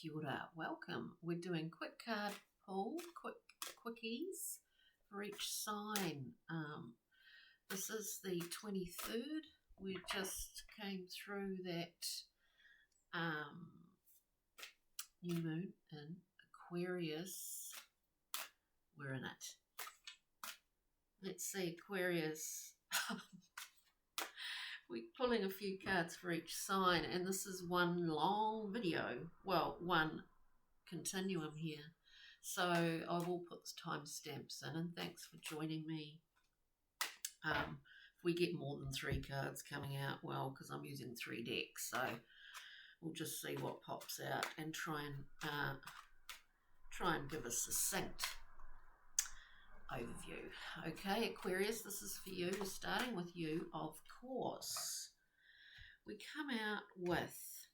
Kia ora, welcome. We're doing quick card pull, quickies for each sign. This is the 23rd. We just came through that new moon in Aquarius. We're in it. Let's see, Aquarius. We're pulling a few cards for each sign, and this is one long video. Well, one continuum here. So I will put the timestamps in, and thanks for joining me. If we get more than 3 cards coming out, well, because I'm using 3 decks, so we'll just see what pops out and try and give a succinct overview. Okay, Aquarius, this is for you. We're starting with you, of course. We come out with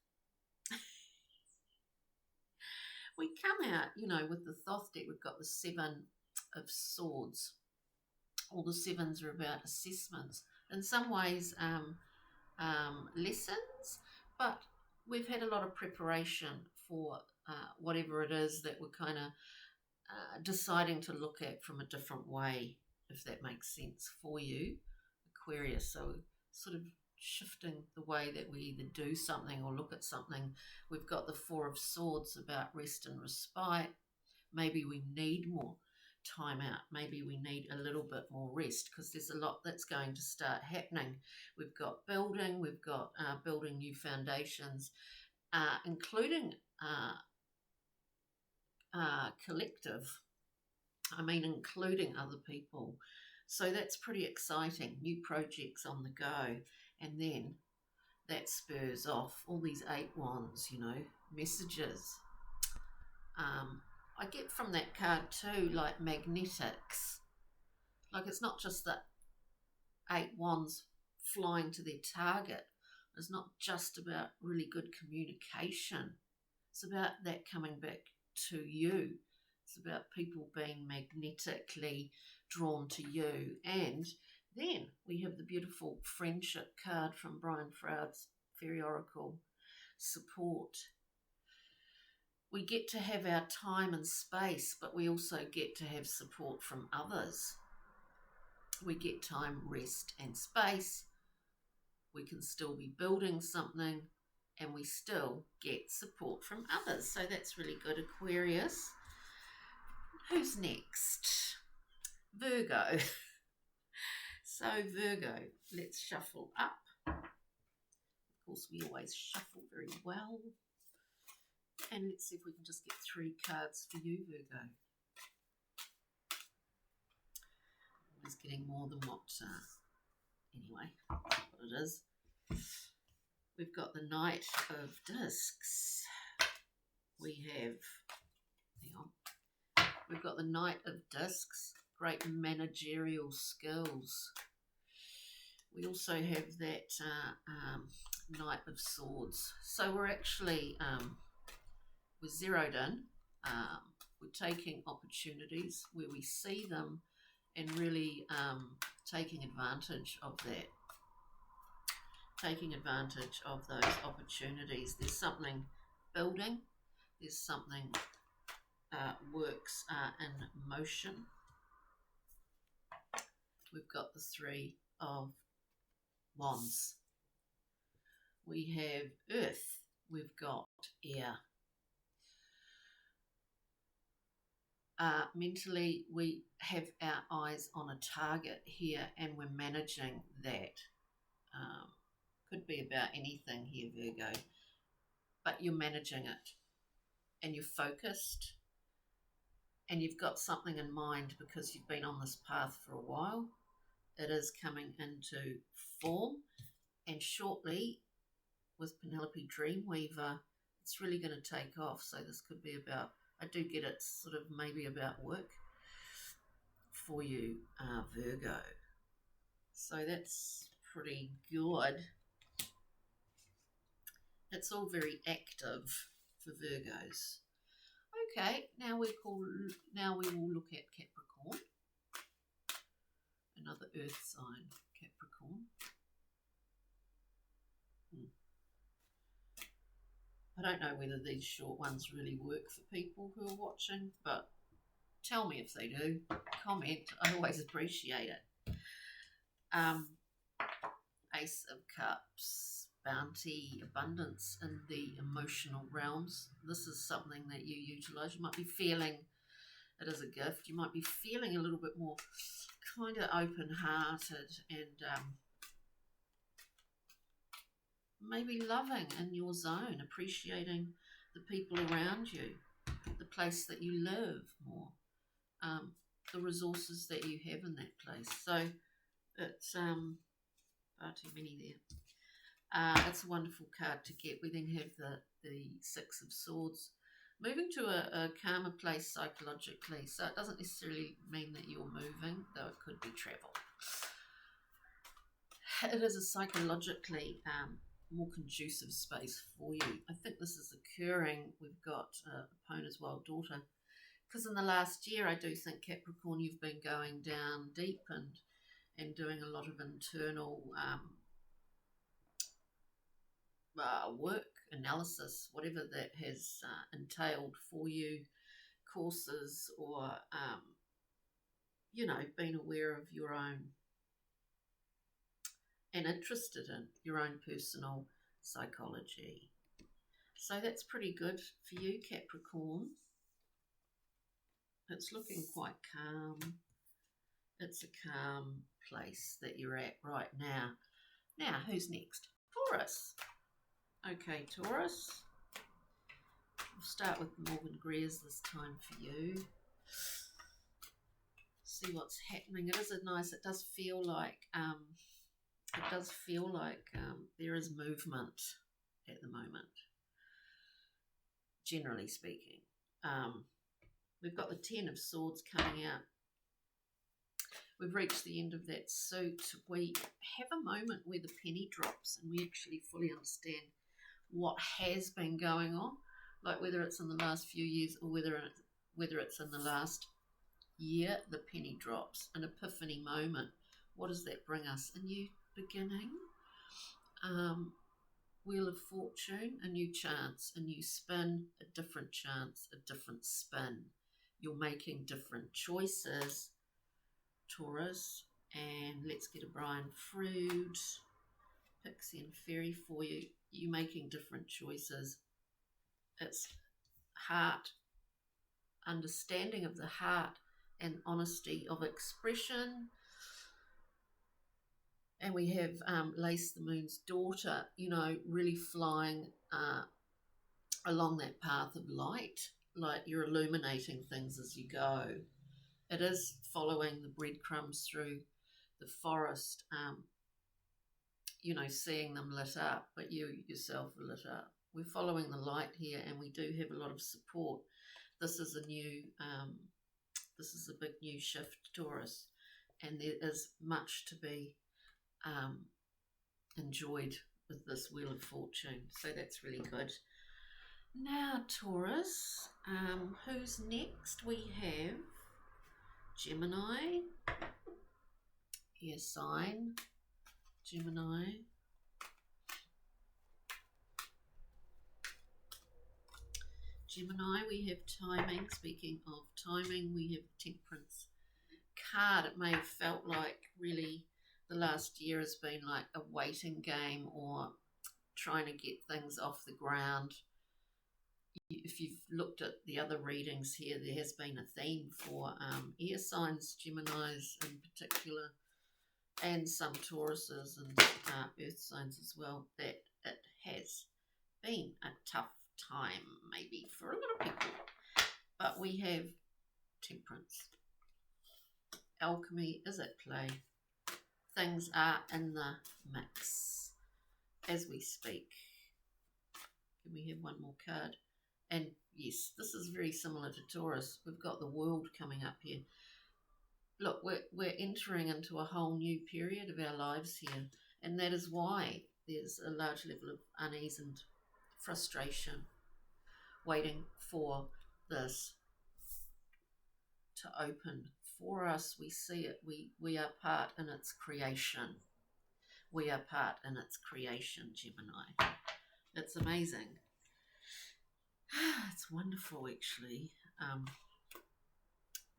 with the Thoth deck. We've got the 7 of Swords. All the 7s are about assessments. In some ways, lessons, but we've had a lot of preparation for whatever it is that we're kind of deciding to look at from a different way, if that makes sense for you, Aquarius. So sort of shifting the way that we either do something or look at something. We've got the 4 of Swords about rest and respite. Maybe we need more time out. Maybe we need a little bit more rest because there's a lot that's going to start happening. We've got building, we've got building new foundations, including collective, including other people. So that's pretty exciting. New projects on the go. And then that spurs off all these 8 wands, messages. I get from that card too, like magnetics. Like it's not just the 8 wands flying to their target. It's not just about really good communication. It's about that coming back to you. It's about people being magnetically drawn to you. And then we have the beautiful friendship card from Brian Froud's Fairy Oracle. Support. We get to have our time and space, but we also get to have support from others. We get time, rest and space. We can still be building something, and we still get support from others. So that's really good, Aquarius. Who's next? Virgo. So Virgo, let's shuffle up. Of course, we always shuffle very well. And let's see if we can just get 3 cards for you, Virgo. Always getting more than what, anyway, what it is. We've got the Knight of Discs. We have, we've got the Knight of Discs, great managerial skills. We also have that Knight of Swords. So we're actually, we're zeroed in. We're taking opportunities where we see them and really taking advantage of that. Taking advantage of those opportunities. There's something building. There's something works in motion. We've got the 3 of Wands. We have Earth. We've got Air. Mentally, we have our eyes on a target here and we're managing that. Could be about anything here, Virgo, but you're managing it and you're focused and you've got something in mind because you've been on this path for a while. It is coming into form, and shortly with Penelope Dreamweaver, it's really going to take off. So this could be about, I do get it sort of maybe about work for you, Virgo. So that's pretty good. It's all very active for Virgos. Okay, now we will look at Capricorn. Another earth sign, Capricorn. I don't know whether these short ones really work for people who are watching, but tell me if they do. Comment. I always appreciate it. Ace of Cups, bounty, abundance in the emotional realms. This is something that you utilize. You might be feeling it as a gift. You might be feeling a little bit more kind of open-hearted and maybe loving in your zone, appreciating the people around you, the place that you live more, the resources that you have in that place. So it's far too many there. It's a wonderful card to get. We then have the Six of Swords, moving to a calmer place psychologically. So it doesn't necessarily mean that you're moving, though it could be travel. It is a psychologically more conducive space for you. I think this is occurring. We've got Opona's Wild Daughter, because in the last year I do think, Capricorn, you've been going down deep and doing a lot of internal work, analysis, whatever that has entailed for you, courses, or being aware of your own and interested in your own personal psychology. So that's pretty good for you, Capricorn. It's looking quite calm. It's a calm place that you're at right now. Now, who's next? Taurus. Okay, Taurus. We'll start with Morgan Greer's this time for you. See what's happening. It does feel like there is movement at the moment, generally speaking. We've got the Ten of Swords coming out. We've reached the end of that suit. We have a moment where the penny drops and we actually fully understand what has been going on, like whether it's in the last few years or whether it's in the last year. The penny drops, an epiphany moment. What does that bring us? A new beginning, Wheel of Fortune, a new chance, a new spin, a different chance, a different spin. You're making different choices, Taurus. And let's get a Brian Frood, Pixie and Fairy for you. You're making different choices. It's heart, understanding of the heart and honesty of expression. And we have Lace the Moon's Daughter, really flying along that path of light, like you're illuminating things as you go. It is following the breadcrumbs through the forest, seeing them lit up, but you yourself are lit up. We're following the light here, and we do have a lot of support. This is a big new shift, Taurus, and there is much to be enjoyed with this Wheel of Fortune. So that's really good. Now, Taurus, who's next? We have Gemini, air sign, Gemini. Gemini, we have timing. Speaking of timing, we have Temperance card. It may have felt like really the last year has been like a waiting game or trying to get things off the ground. If you've looked at the other readings here, there has been a theme for air signs, Geminis in particular, and some Tauruses and earth signs as well, that it has been a tough time maybe for a lot of people. But we have Temperance. Alchemy is at play. Things are in the mix as we speak. Can we have one more card? And yes, this is very similar to Taurus. We've got the World coming up here. Look, we're entering into a whole new period of our lives here, and that is why there's a large level of unease and frustration waiting for this to open for us. We see it. We are part in its creation. We are part in its creation, Gemini. It's amazing. That's wonderful, actually.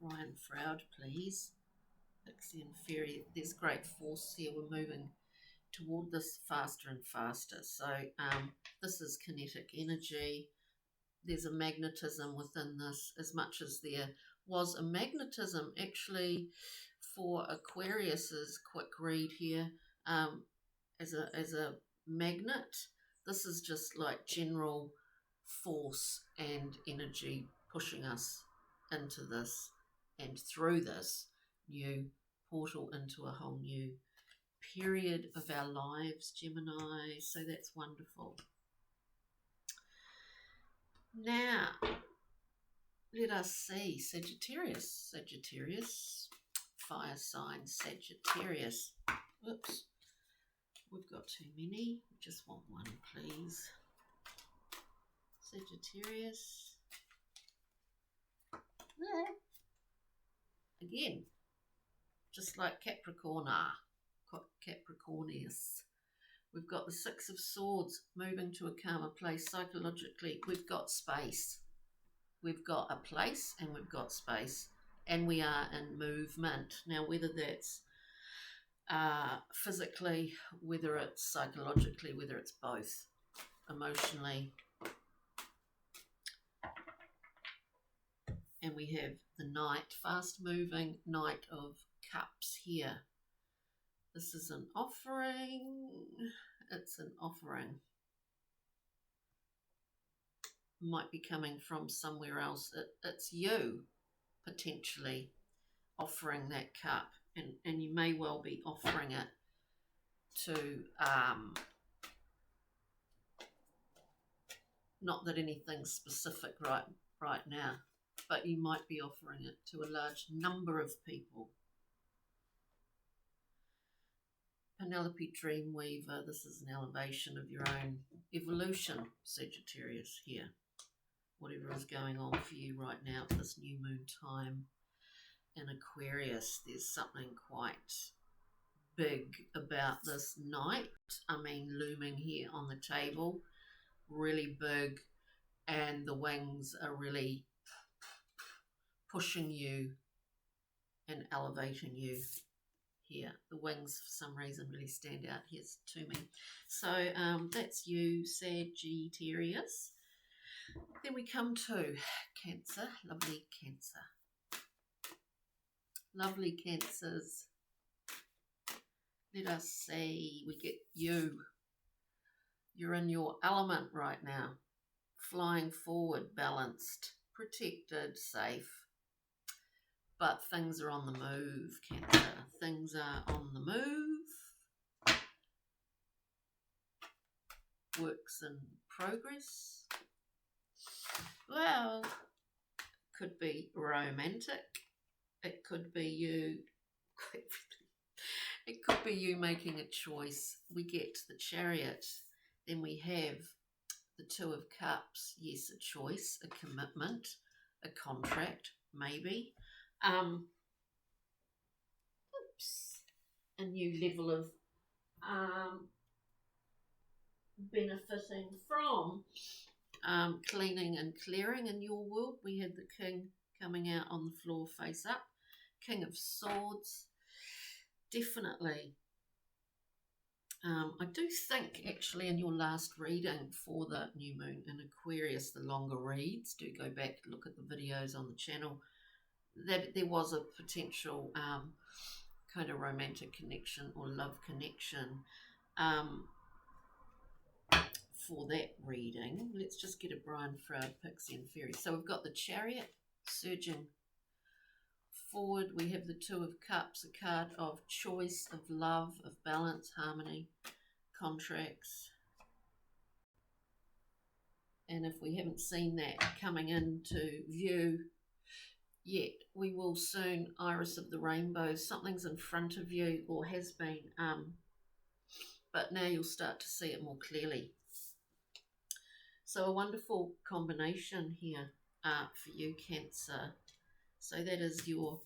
Ryan Froud, please. Pixie and Fairy. There's great force here. We're moving toward this faster and faster. So this is kinetic energy. There's a magnetism within this, as much as there was a magnetism actually for Aquarius's quick read here as a magnet. This is just like general force and energy pushing us into this and through this new portal into a whole new period of our lives, Gemini. So that's wonderful. Now, let us see Sagittarius. Sagittarius, fire sign Sagittarius. Oops, we've got too many. We just want one, please. Sagittarius. There. Again, just like Capricorn are. Capricornius. We've got the Six of Swords moving to a calmer place psychologically. We've got space. We've got a place and we've got space. And we are in movement. Now, whether that's physically, whether it's psychologically, whether it's both, emotionally. And we have the Knight, fast moving Knight of Cups here. This is an offering. It's an offering. Might be coming from somewhere else. It's you potentially offering that cup, and you may well be offering it to not that anything's specific right now, but you might be offering it to a large number of people. Penelope Dreamweaver, this is an elevation of your own evolution, Sagittarius here. Whatever is going on for you right now at this new moon time in Aquarius, there's something quite big about this night. I mean, looming here on the table, really big, and the wings are really pushing you and elevating you. Here, the wings for some reason really stand out here to me. So that's you, Sagittarius. Then we come to Cancer, lovely Cancer. Lovely Cancers. Let us see, we get you. You're in your element right now. Flying forward, balanced, protected, safe. But things are on the move, Cancer. Things are on the move. Works in progress. Well, could be romantic. It could be you. It could be you making a choice. We get the Chariot. Then we have the Two of Cups. Yes, a choice, a commitment, a contract, maybe. A new level of benefiting from cleaning and clearing in your world. We had the King coming out on the floor face up. King of Swords. Definitely. I do think actually in your last reading for the new moon in Aquarius, the longer reads, do go back, look at the videos on the channel, that there was a potential kind of romantic connection or love connection for that reading. Let's just get a Brian Froud, Pixie and Fairy. So we've got the Chariot surging forward. We have the Two of Cups, a card of choice, of love, of balance, harmony, contracts. And if we haven't seen that coming into view yet, we will soon. Iris of the rainbow, something's in front of you or has been, but now you'll start to see it more clearly. So a wonderful combination here for you, Cancer. So that is your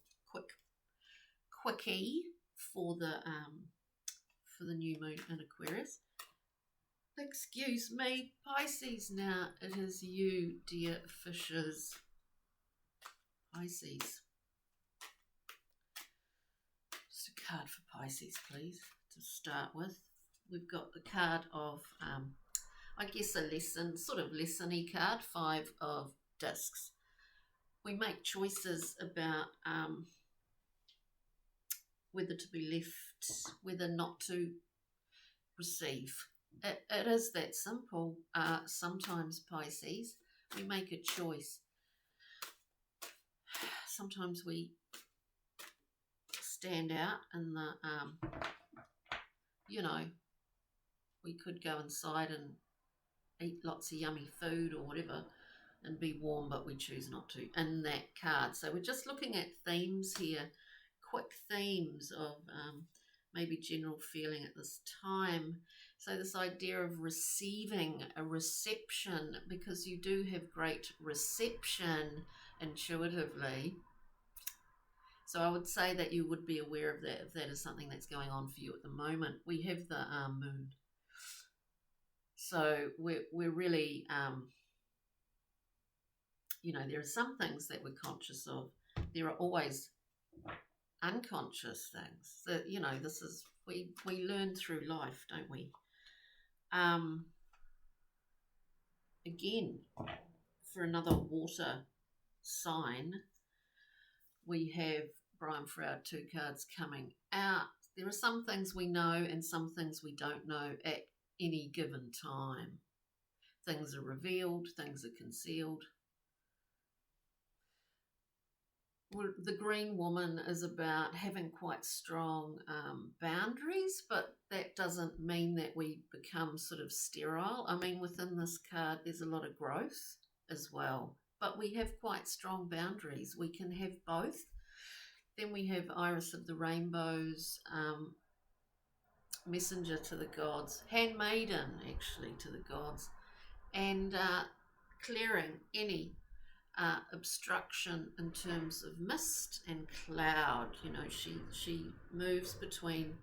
quickie for the new moon in Aquarius. Excuse me, Pisces now. It is you, dear fishes. Pisces. Just a card for Pisces, please, to start with. We've got the card of, I guess, a lesson, sort of lesson-y card, 5 of discs. We make choices about whether to be left, whether not to receive. It is that simple. Sometimes, Pisces, we make a choice. Sometimes we stand out in the, we could go inside and eat lots of yummy food or whatever and be warm, but we choose not to in that card. So we're just looking at themes here, quick themes of maybe general feeling at this time. So this idea of receiving, a reception, because you do have great reception intuitively. So I would say that you would be aware of that if that is something that's going on for you at the moment. We have the moon. So we're really, there are some things that we're conscious of. There are always unconscious things that, this is, we learn through life, don't we? Again, for another water sign, we have Brian Froud, 2 cards coming out. There are some things we know and some things we don't know at any given time. Things are revealed, things are concealed. The green woman is about having quite strong boundaries, but that doesn't mean that we become sort of sterile. I mean, within this card, there's a lot of growth as well, but we have quite strong boundaries. We can have both. Then we have Iris of the Rainbows, Messenger to the Gods, Handmaiden, actually, to the Gods, and clearing any obstruction in terms of mist and cloud. She moves between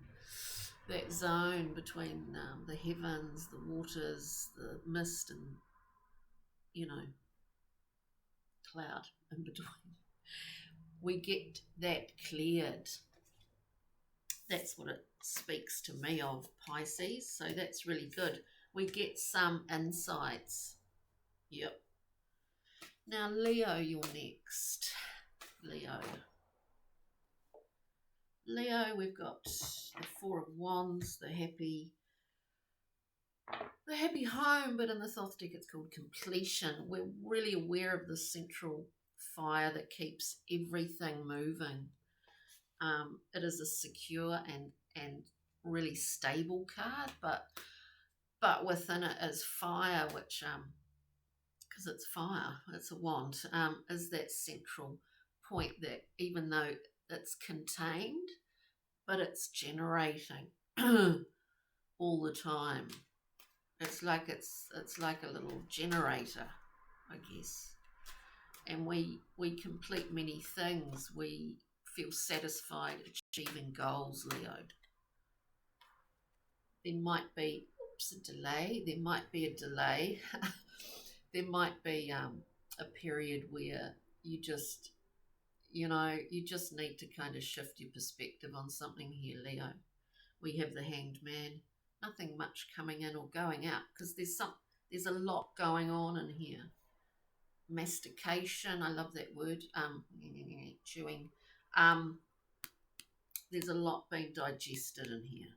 that zone between the heavens, the waters, the mist, and cloud in between. We get that cleared. That's what it speaks to me of, Pisces. So that's really good. We get some insights. Yep. Now, Leo, you're next. Leo, we've got the 4 of Wands, the happy home, but in the Thoth deck it's called completion. We're really aware of the central fire that keeps everything moving. It is a secure and really stable card, but within it is fire, which because it's fire, it's a wand, is that central point that even though it's contained, but it's generating all the time. It's like a little generator, I guess. And we complete many things. We feel satisfied achieving goals, Leo. There might be a delay. There might be a delay. There might be a period where you just need to kind of shift your perspective on something here, Leo. We have the Hanged Man. Nothing much coming in or going out because there's a lot going on in here. Mastication, I love that word. Chewing. There's a lot being digested in here.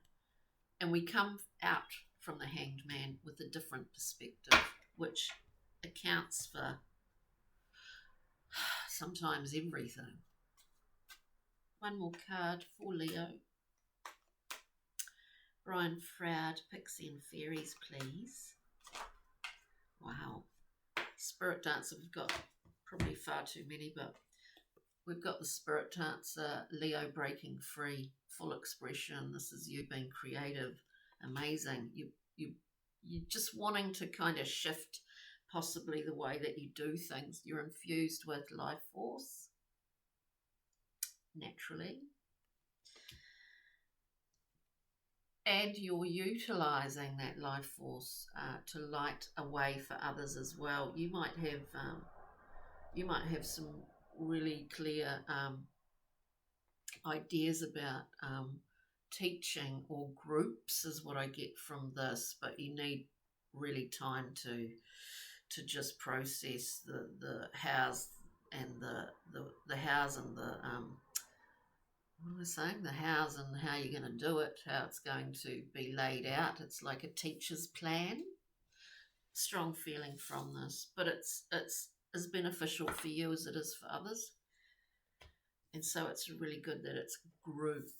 And we come out from the Hanged Man with a different perspective, which accounts for sometimes everything. One more card for Leo. Brian Froud, Pixie and Fairies, please. Wow. Spirit Dancer, we've got probably far too many, but we've got the Spirit Dancer, Leo breaking free, full expression. This is you being creative, amazing. You're just wanting to kind of shift possibly the way that you do things. You're infused with life force, naturally. And you're utilizing that life force to light a way for others as well. You might have some really clear ideas about teaching or groups, is what I get from this, but you need really time to just process the hows and the hows and the what am I saying? The hows and how you're going to do it, how it's going to be laid out. It's like a teacher's plan. Strong feeling from this, but it's as beneficial for you as it is for others. And so it's really good that it's group,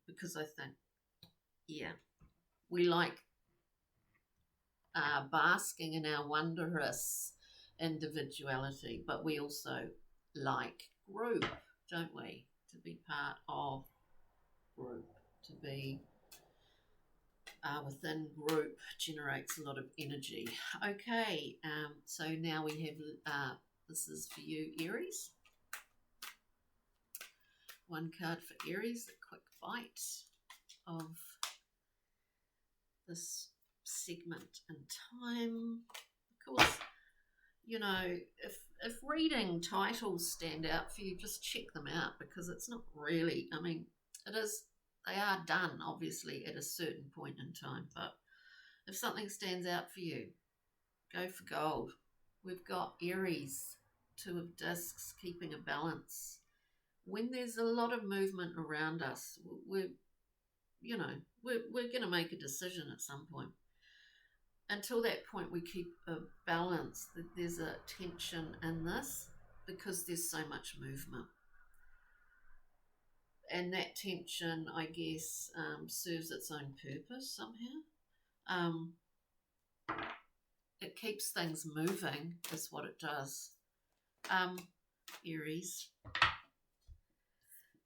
because I think, yeah, we like basking in our wondrous individuality, but we also like group, don't we? To be part of group, to be within group generates a lot of energy. Okay, so now we have, this is for you, Aries. One card for Aries, a quick bite of this segment in time. Of course, if reading titles stand out for you, just check them out, because it's not really, it is, they are done obviously at a certain point in time, but if something stands out for you, go for gold. We've got Aries, Two of Discs, keeping a balance. When there's a lot of movement around us, we're going to make a decision at some point. Until that point, we keep a balance. There's a tension in this because there's so much movement. And that tension, I guess, serves its own purpose somehow. It keeps things moving, is what it does. Aries.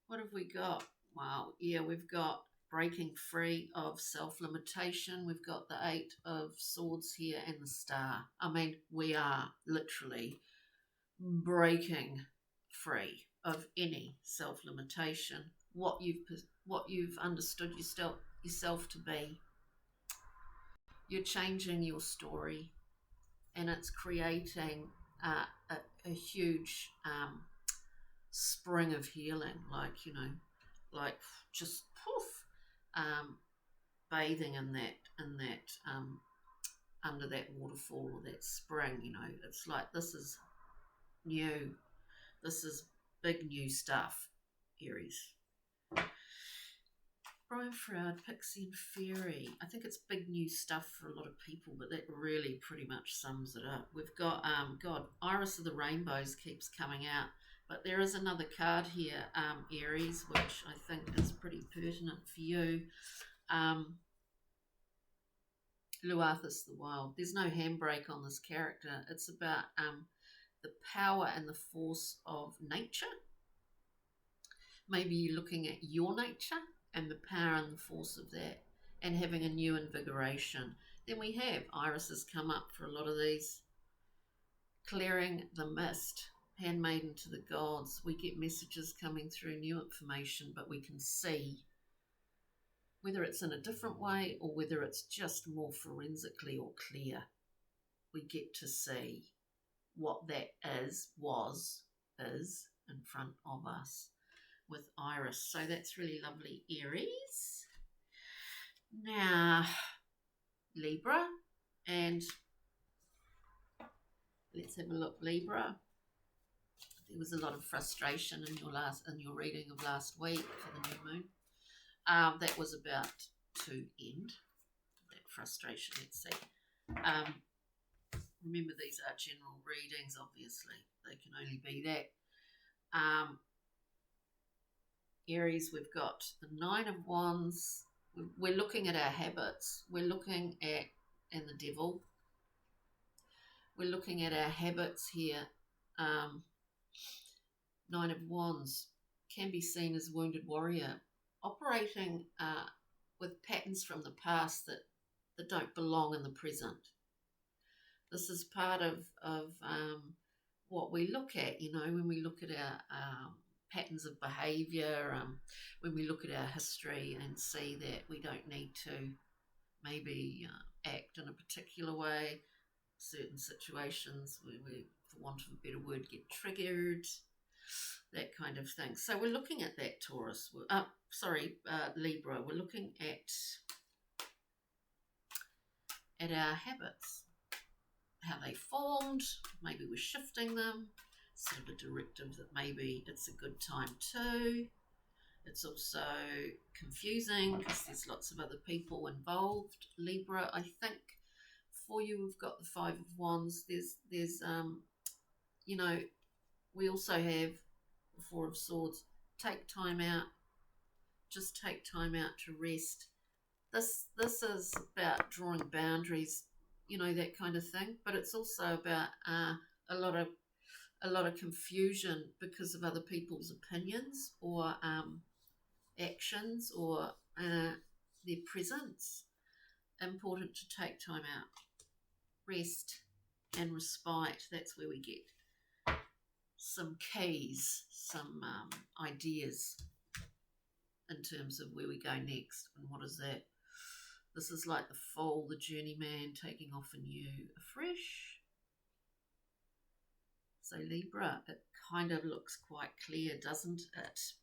What have we got? Wow, yeah, we've got breaking free of self-limitation. We've got the Eight of Swords here and the Star. We are literally breaking free of any self-limitation. What you've understood yourself to be. You're changing your story, and it's creating a huge spring of healing, like just poof, bathing in that under that waterfall or that spring. It's like, this is new, this is big new stuff, Aries. Brian Froud, Pixie and Fairy. I think it's big new stuff for a lot of people, but that really pretty much sums it up. We've got Iris of the Rainbows keeps coming out. But there is another card here, Aries, which I think is pretty pertinent for you. Luathis the Wild. There's no handbrake on this character. It's about the power and the force of nature. Maybe you're looking at your nature and the power and the force of that, and having a new invigoration. Then we have Iris has come up for a lot of these. Clearing the mist. Handmaiden to the gods. We get messages coming through, new information, but we can see whether it's in a different way or whether it's just more forensically or clear. We get to see what that is in front of us with Iris. So that's really lovely, Aries. Now, Libra, and let's have a look, Libra. There was a lot of frustration in your reading of last week for the new moon. That was about to end, that frustration, let's see. Remember, these are general readings, obviously. They can only be that. Aries, we've got the Nine of Wands. We're looking at our habits. We're looking at, and the Devil. We're looking at our habits here. Nine of Wands can be seen as wounded warrior, operating with patterns from the past that don't belong in the present. This is part of what we look at, when we look at our patterns of behaviour, when we look at our history and see that we don't need to maybe act in a particular way. Certain situations where we, for want of a better word, get triggered, that kind of thing. So we're looking at that, Taurus. Libra. We're looking at our habits, how they formed. Maybe we're shifting them. Sort of a directive that maybe it's a good time too. It's also confusing because there's lots of other people involved. Libra, I think for you, we've got the Five of Wands. There's we also have the Four of Swords. Take time out. Just take time out to rest. This is about drawing boundaries, that kind of thing. But it's also about a lot of confusion because of other people's opinions or actions or their presence. Important to take time out, rest and respite. That's where we get some keys, some ideas in terms of where we go next. And what is that? This is like the Fool, the journeyman, taking off anew, afresh. So Libra, it kind of looks quite clear, doesn't it,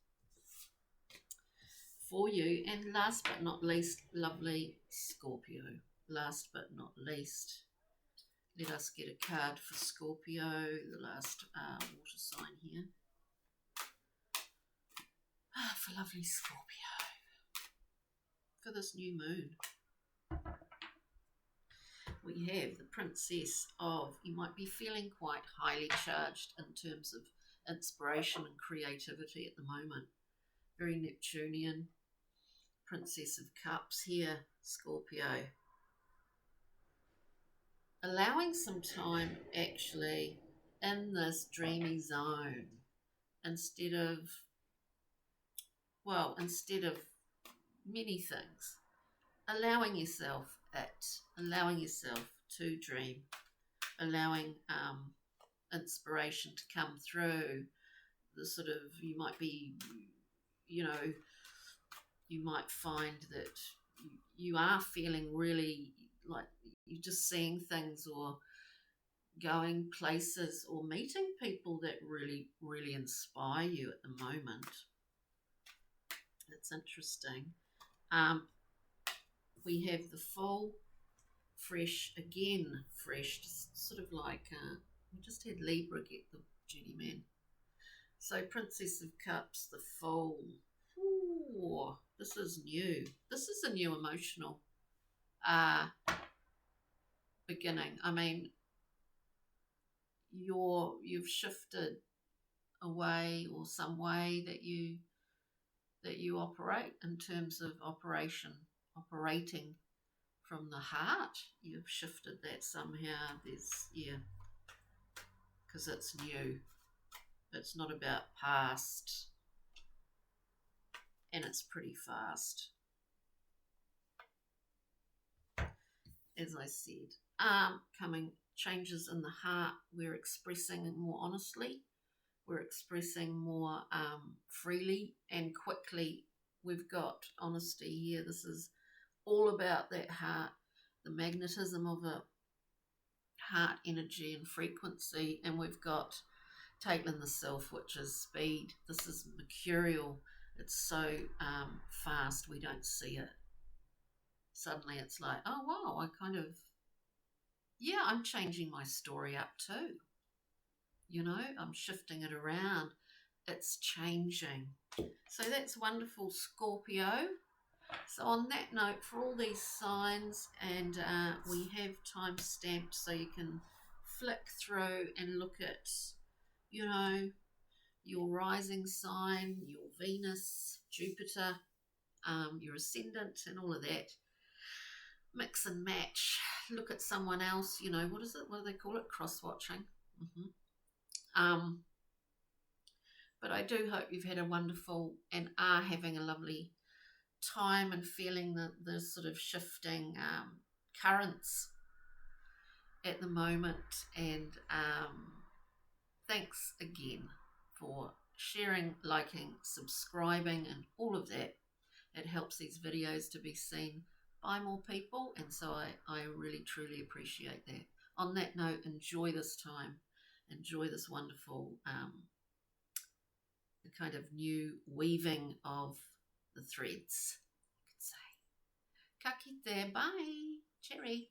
for you? And last but not least, lovely Scorpio. Last but not least, let us get a card for Scorpio, the last water sign here. For lovely Scorpio, for this new moon, we have the Princess of, you might be feeling quite highly charged in terms of inspiration and creativity at the moment. Very Neptunian. Princess of Cups here, Scorpio. Allowing some time actually in this dreamy zone instead of many things. Allowing yourself to dream, allowing inspiration to come through. The sort of, you might find that you are feeling really like you're just seeing things or going places or meeting people that really, really inspire you at the moment. That's interesting. We have the Fool, fresh, just sort of like, we just had Libra get the journeyman. So Princess of Cups, the Fool. Ooh, this is new. This is a new emotional beginning. I mean, you've shifted a way or some way that you operate in terms of operating from the heart. You've shifted that somehow. Because it's new. It's not about past, and it's pretty fast. As I said, coming changes in the heart. We're expressing more honestly. We're expressing more freely and quickly. We've got honesty here. This is all about that heart, the magnetism of a heart energy and frequency. And we've got Taitlan the Self, which is speed. This is mercurial. It's so fast we don't see it. Suddenly it's like, oh wow, I'm changing my story up too. I'm shifting it around. It's changing. So that's wonderful, Scorpio. So on that note, for all these signs, and we have time stamped so you can flick through and look at, your rising sign, your Venus, Jupiter, your ascendant, and all of that. Mix and match. Look at someone else. What is it? What do they call it? Cross-watching. But I do hope you've had a wonderful and are having a lovely time and feeling the sort of shifting currents at the moment. And thanks again for sharing, liking, subscribing, and all of that. It helps these videos to be seen by more people, and so I really truly appreciate that. On that note, enjoy this time, enjoy this wonderful kind of new weaving of the threads, I could say. Ka kite, bye, cherry.